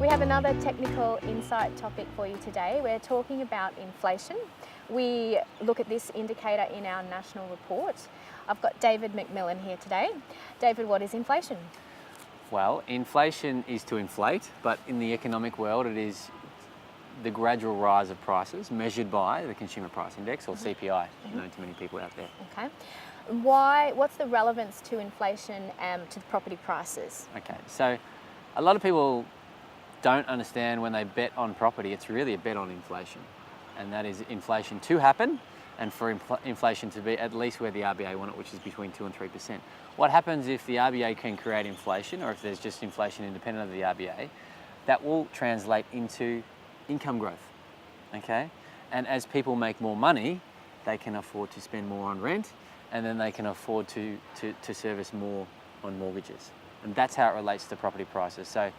We have another technical insight topic for you today. We're talking about inflation. We look at this indicator in our national report. I've got David McMillan here today. David, what is inflation? Well, inflation is to inflate, but in the economic world it is the gradual rise of prices measured by the Consumer Price Index, or CPI, known to many people out there. Okay. What's the relevance to inflation to property prices? Okay, so a lot of people don't understand when they bet on property, it's really a bet on inflation. And that is inflation to happen, and for inflation to be at least where the RBA want it, which is between 2 and 3%. What happens if the RBA can create inflation, or if there's just inflation independent of the RBA, that will translate into income growth, okay? And as people make more money, they can afford to spend more on rent, and then they can afford to service more on mortgages. And that's how it relates to property prices. So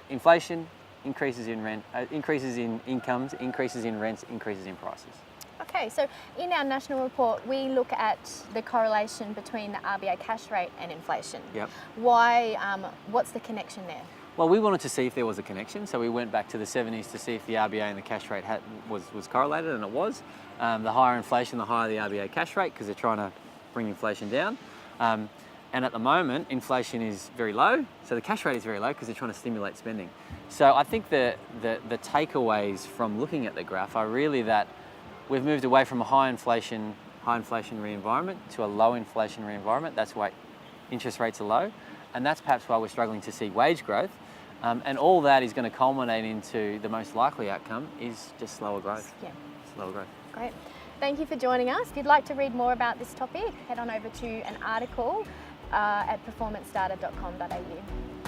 inflation, increases in rent, increases in incomes, increases in rents, increases in prices. Okay, so in our national report, we look at the correlation between the RBA cash rate and inflation. Yep. What's the connection there? Well, we wanted to see if there was a connection, so we went back to the 70s to see if the RBA and the cash rate was correlated, and it was. The higher inflation, the higher the RBA cash rate, because they're trying to bring inflation down. And at the moment, inflation is very low, so the cash rate is very low because they're trying to stimulate spending. So I think the takeaways from looking at the graph are really that we've moved away from a high inflationary environment to a low inflationary environment. That's why interest rates are low, and that's perhaps why we're struggling to see wage growth. And all that is going to culminate into the most likely outcome is just slower growth. Yeah. Slower growth. Great. Thank you for joining us. If you'd like to read more about this topic, head on over to an article at performancedata.com.au.